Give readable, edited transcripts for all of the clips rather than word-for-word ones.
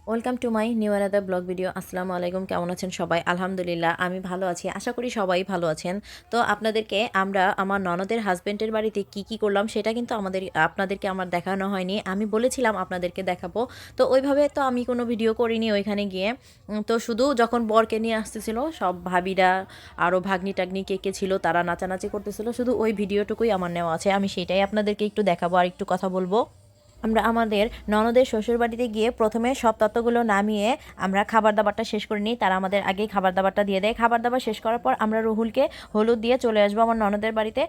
Welcome to my new another blog video. আসসালামু আলাইকুম, কেমন আছেন সবাই? আলহামদুলিল্লাহ আমি ভালো আছি, আশা করি সবাই ভালো আছেন। তো আপনাদেরকে আমরা আমার ননদের হাজব্যান্ডের বাড়িতে কি করলাম সেটা কিন্তু আপনাদেরকে আমার দেখানো হয়নি। আমি বলেছিলাম আপনাদেরকে দেখাবো, তো ওইভাবে তো আমি কোনো ভিডিও করিনি ওইখানে গিয়ে। তো শুধু যখন বরকে নিয়ে আসতেছিল সব ভাবিরা আরও ভাগ্নি টাগ্নি কে ছিল তারা নাচানাচি করতেছিল, শুধু ওই ভিডিওটুকুই আমার নেওয়া আছে। আমি সেটাই আপনাদেরকে একটু দেখাবো আর একটু কথা বলবো। আমরা আমাদের ননদের শ্বশুরবাড়িতে গিয়ে প্রথমে সব তত্ত্বগুলো নামিয়ে আমরা খাবার দাবারটা শেষ করে নিই। তারা আমাদের আগেই খাবার দাবারটা দিয়ে দেয়। খাবার দাবার শেষ করার পর আমরা রুহুলকে হলুদ দিয়ে চলে আসবো আমার ননদের বাড়িতে,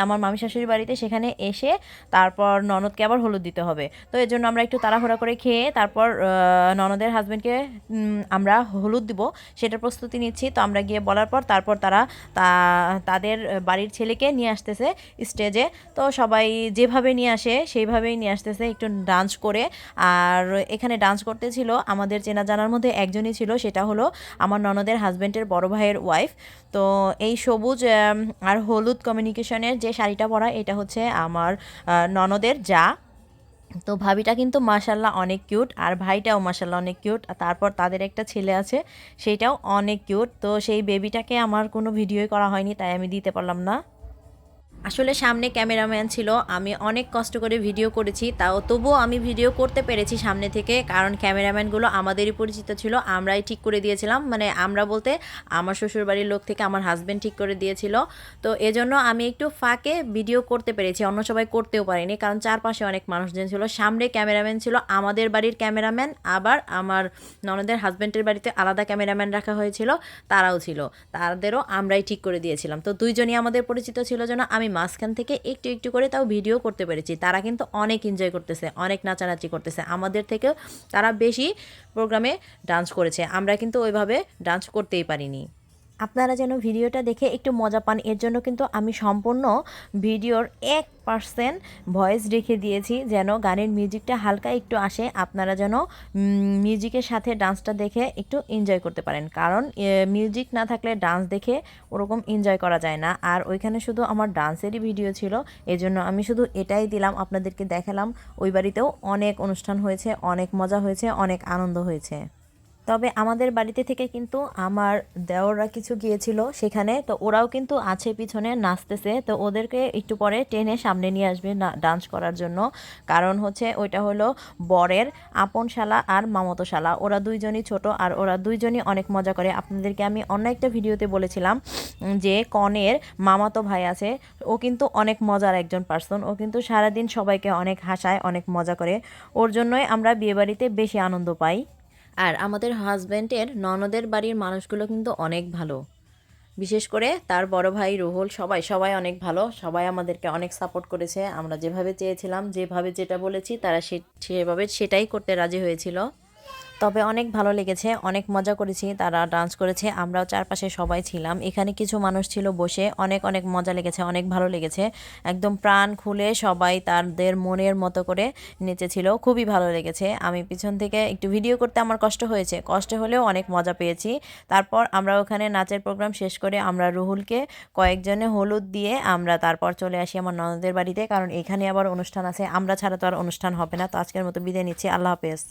আমার মামি শাশুড়ির বাড়িতে। সেখানে এসে তারপর ননদকে আবার হলুদ দিতে হবে। তো এর জন্য আমরা একটু তাড়াহুড়া করে খেয়ে তারপর ননদের হাজব্যান্ডকে আমরা হলুদ দিব সেটার প্রস্তুতি নিচ্ছি। তো আমরা গিয়ে বলার পর তারপর তারা তাদের বাড়ির ছেলেকে নিয়ে আসতেছে স্টেজে। তো সবাই যেভাবে নিয়ে আসে সেইভাবেই নিয়ে আসতেছে একটু ডান্স করে। আর এখানে ডান্স করতেছিল আমাদের চেনা জানার মধ্যে একজনই ছিল, সেটা হলো আমার ননদের হাজব্যান্ডের বড় ভাইয়ের ওয়াইফ। তো এই সবুজ আর হলুদ কমিউনিকেশনের যে শাড়িটা পরা এটা হচ্ছে আমার ননদের যা। তো ভাবিটা কিন্তু মাশাল্লাহ অনেক কিউট, আর ভাইটাও মাশাল্লাহ অনেক কিউট। আর তারপর তাদের একটা ছেলে আছে, সেইটাও অনেক কিউট। তো সেই বেবিটাকে আমার কোনো ভিডিওই করা হয়নি, তাই আমি দিতে পারলাম না। আসলে সামনে ক্যামেরাম্যান ছিল, আমি অনেক কষ্ট করে ভিডিও করেছি, তবুও আমি ভিডিও করতে পেরেছি সামনে থেকে, কারণ ক্যামেরাম্যানগুলো আমাদেরই পরিচিত ছিল, আমরাই ঠিক করে দিয়েছিলাম। মানে আমরা বলতে আমার শ্বশুরবাড়ির লোক থেকে আমার হাজব্যান্ড ঠিক করে দিয়েছিল। তো এজন্য আমি একটু ফাঁকে ভিডিও করতে পেরেছি, অন্য সবাই করতেও পারেনি, কারণ চারপাশে অনেক মানুষজন ছিল। সামনে ক্যামেরাম্যান ছিল আমাদের বাড়ির ক্যামেরাম্যান, আবার আমার ননদের হাজব্যান্ডের বাড়িতে আলাদা ক্যামেরাম্যান রাখা হয়েছিল, তারাও ছিল, তাদেরও আমরাই ঠিক করে দিয়েছিলাম। তো দুইজনই আমাদের পরিচিত ছিল যেন আমি মাঝখান থেকে একটু একটু করে তাও ভিডিও করতে পেরেছি। তারা কিন্তু অনেক এনজয় করতেছে, অনেক নাচানাচি করতেছে, আমাদের থেকেও তারা বেশি প্রোগ্রামে ডান্স করেছে। আমরা কিন্তু ওইভাবে ডান্স করতেই পারিনি। আপনারা যেন ভিডিওটা দেখে একটু মজা পান, এর জন্য কিন্তু আমি সম্পূর্ণ ভিডিওর 1% ভয়েস রেখে দিয়েছি, যেন গানের মিউজিকটা হালকা একটু আসে, আপনারা যেন মিউজিকের সাথে ডান্সটা দেখে একটু এনজয় করতে পারেন। কারণ মিউজিক না থাকলে ডান্স দেখে ওরকম এনজয় করা যায় না। আর ওইখানে শুধু আমার ডান্সেরই ভিডিও ছিল, এজন্য আমি শুধু এটাই দিলাম, আপনাদেরকে দেখালাম। ওই বাড়িতেও অনেক অনুষ্ঠান হয়েছে, অনেক মজা হয়েছে, অনেক আনন্দ হয়েছে। তবে আমাদের বাড়িতে থেকে কিন্তু আমার দেওররা কিছু গিয়েছিল সেখানে, তো ওরাও কিন্তু আছে পিছনে নাচতেছে। তো ওদেরকে একটু পরে টেনে সামনে নিয়ে আসবে ডান্স করার জন্য। কারণ হচ্ছে ওইটা হলো বরের আপন শালা আর মামতো শালা, ওরা দুইজনই ছোট আর ওরা দুইজনই অনেক মজা করে। আপনাদেরকে আমি অন্য একটা ভিডিওতে বলেছিলাম যে কনের মামাতো ভাই আছে, ও কিন্তু অনেক মজার একজন পার্সন, ও কিন্তু সারাদিন সবাইকে অনেক হাসায়, অনেক মজা করে। ওর জন্যই আমরা বিয়েবাড়িতে বেশি আনন্দ পাই। আর আমাদের হাজব্যান্ডের ননদের বাড়ির মানুষগুলো কিন্তু অনেক ভালো, বিশেষ করে তার বড় ভাই রুহুল, সবাই সবাই অনেক ভালো, সবাই আমাদেরকে অনেক সাপোর্ট করেছে। আমরা যেভাবে চেয়েছিলাম, যেভাবে যেটা বলেছি তারা সেভাবে সেটাই করতে রাজি হয়েছিল। তবে অনেক ভালো লেগেছে, অনেক মজা করেছি, তারা ডান্স করেছে, আমরাও চারপাশে সবাই ছিলাম। এখানে কিছু মানুষ ছিল বসে, অনেক অনেক মজা লেগেছে, অনেক ভালো লেগেছে। একদম প্রাণ খুলে সবাই তাদের মনের মতো করে নেচেছিল, খুবই ভালো লেগেছে। আমি পিছন থেকে একটু ভিডিও করতে আমার কষ্ট হয়েছে, কষ্ট হলেও অনেক মজা পেয়েছি। তারপর আমরা ওখানে নাচের প্রোগ্রাম শেষ করে আমরা রুহুলকে কয়েকজনে হলুদ দিয়ে আমরা তারপর চলে আসি আমার ননদের বাড়িতে, কারণ এখানে আবার অনুষ্ঠান আছে, আমরা ছাড়া তো আর অনুষ্ঠান হবে না। তো আজকের মতো বিদায় নিচ্ছি, আল্লাহ হাফেজ।